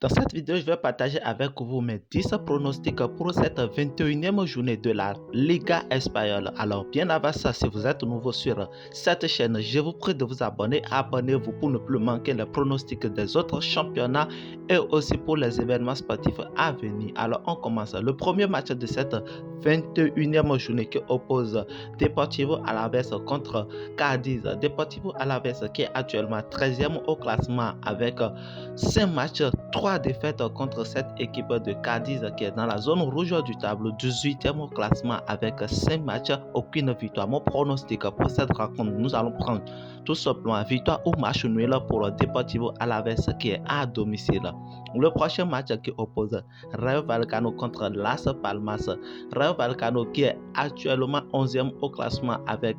Dans cette vidéo, je vais partager avec vous mes 10 pronostics pour cette 21e journée de la Liga Espagnole. Alors, bien avant ça, si vous êtes nouveau sur cette chaîne, je vous prie de vous abonner. Abonnez-vous pour ne plus manquer les pronostics des autres championnats et aussi pour les événements sportifs à venir. Alors, on commence. Le premier match de cette 21e journée qui oppose Deportivo Alaves contre Cadiz. Deportivo Alaves qui est actuellement 13e au classement avec 5 matchs, 3 défaites contre cette équipe de Cadiz qui est dans la zone rouge du tableau, 18e au classement avec 5 matchs, aucune victoire. Mon pronostic pour cette rencontre, nous allons prendre tout simplement victoire ou match nul pour Deportivo Alaves qui est à domicile. Le prochain match qui oppose Rayo Vallecano contre Las Palmas. Rayo Vallecano qui est actuellement 11e au classement avec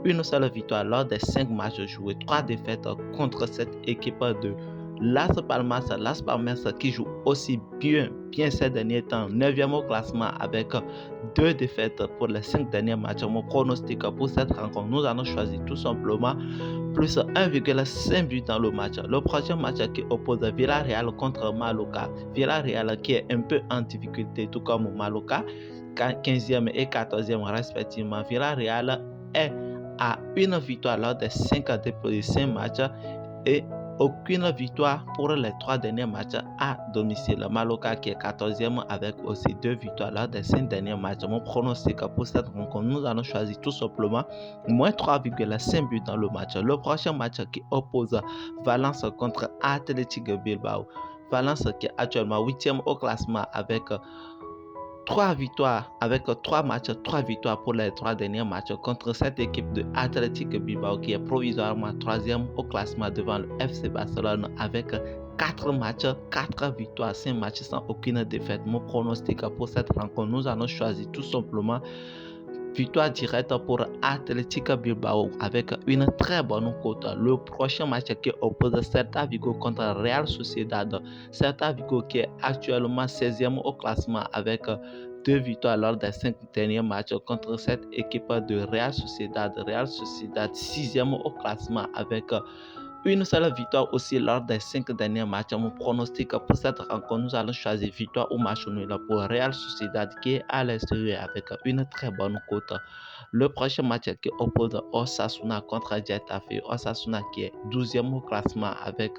une seule victoire lors des 5 matchs joués, 3 défaites contre cette équipe de Las Palmas qui joue aussi bien ces derniers temps, 9e au classement avec 2 défaites pour les 5 derniers matchs. Mon pronostic pour cette rencontre, nous allons choisir tout simplement plus 1,5 but dans le match. Le prochain match qui oppose Villarreal contre Mallorca. Villarreal qui est un peu en difficulté, tout comme Mallorca, 15e et 14e respectivement. Villarreal est à une victoire lors des 5 matchs et aucune victoire pour les 3 derniers matchs à domicile. Mallorca qui est 14e avec aussi 2 victoires lors des 5 derniers matchs. Mon pronostic pour cette rencontre, nous allons choisir tout simplement moins 3,5 buts dans le match. Le prochain match qui oppose Valence contre Athletic Bilbao. Valence qui est actuellement 8e au classement avec 3 victoires, avec 3 matchs, 3 victoires pour les 3 derniers matchs contre cette équipe de Athletic Bilbao qui est provisoirement 3e au classement devant le FC Barcelone avec 4 matchs, 4 victoires, 5 matchs sans aucune défaite. Mon pronostic pour cette rencontre, nous allons choisir tout simplement victoire directe pour Athletic Bilbao avec une très bonne cote. Le prochain match qui oppose Celta Vigo contre Real Sociedad. Celta Vigo qui est actuellement 16e au classement avec 2 victoires lors des 5 derniers matchs contre cette équipe de Real Sociedad. Real Sociedad 6e au classement avec une seule victoire aussi lors des 5 derniers matchs. Mon pronostic pour cette rencontre, nous allons choisir victoire ou match nul pour Real Sociedad qui est à l'extérieur avec une très bonne cote. Le prochain match qui oppose Osasuna contre Getafe. Osasuna qui est 12e au classement avec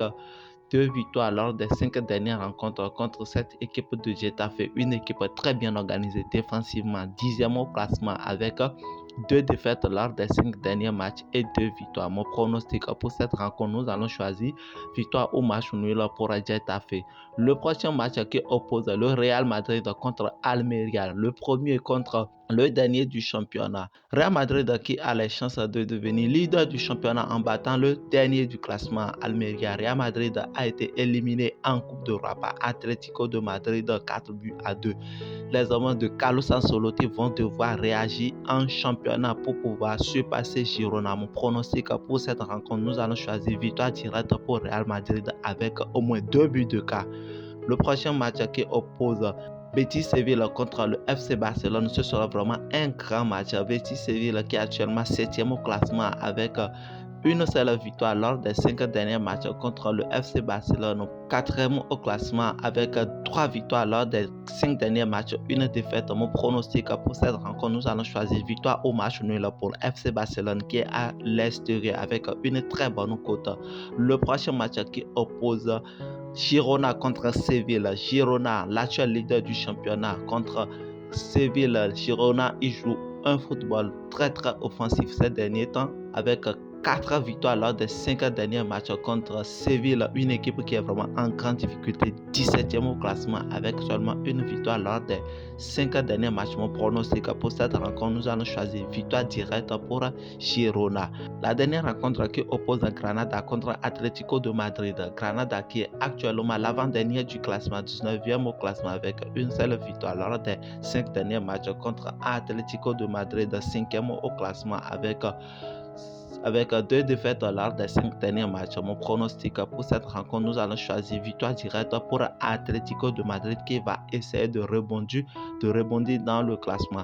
2 victoires lors des 5 dernières rencontres contre cette équipe de Getafe, une équipe très bien organisée défensivement, 10e au classement avec 2 défaites lors des 5 derniers matchs et 2 victoires. Mon pronostic pour cette rencontre, nous allons choisir victoire ou match nul pour Getafe. Le prochain match qui oppose le Real Madrid contre Almeria, le premier contre le dernier du championnat. Real Madrid qui a les chances de devenir leader du championnat en battant le dernier du classement, Almeria. Real Madrid a été éliminé en Coupe d'Europe par Atlético de Madrid 4-2. Les hommes de Carlos Ancelotti vont devoir réagir en championnat pour pouvoir surpasser Girona. Mon pronostic pour cette rencontre, nous allons choisir victoire directe pour Real Madrid avec au moins 2 buts de cas. Le prochain match qui oppose Betis Séville contre le FC Barcelone, ce sera vraiment un grand match. Betis Séville qui est actuellement 7e au classement avec une seule victoire lors des 5 derniers matchs contre le FC Barcelone, 4e au classement avec 3 victoires lors des 5 derniers matchs, une défaite. Mon pronostic pour cette rencontre, nous allons choisir victoire au match nul pour FC Barcelone qui est à l'extérieur avec une très bonne cote. Le prochain match qui oppose Girona contre Séville. Girona, l'actuel leader du championnat, contre Séville. Girona, il joue un football très offensif ces derniers temps avec 4 victoires lors des 5 derniers matchs contre Séville, une équipe qui est vraiment en grande difficulté, 17e au classement avec seulement une victoire lors des 5 derniers matchs. Mon pronostic pour cette rencontre, nous allons choisir victoire directe pour Girona. La dernière rencontre qui oppose Granada contre Atlético de Madrid. Granada qui est actuellement l'avant-dernier du classement, 19e au classement avec une seule victoire lors des 5 derniers matchs contre Atlético de Madrid, 5e au classement avec 2 défaites lors des 5 derniers matchs. Mon pronostic pour cette rencontre, nous allons choisir victoire directe pour Atlético de Madrid qui va essayer de rebondir dans le classement.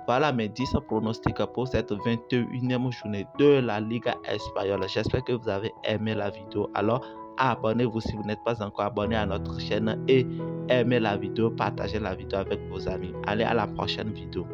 Voilà mes 10 pronostics pour cette 21e journée de la Liga Espagnole. J'espère que vous avez aimé la vidéo. Alors, abonnez-vous si vous n'êtes pas encore abonné à notre chaîne et aimez la vidéo, partagez la vidéo avec vos amis. Allez, à la prochaine vidéo.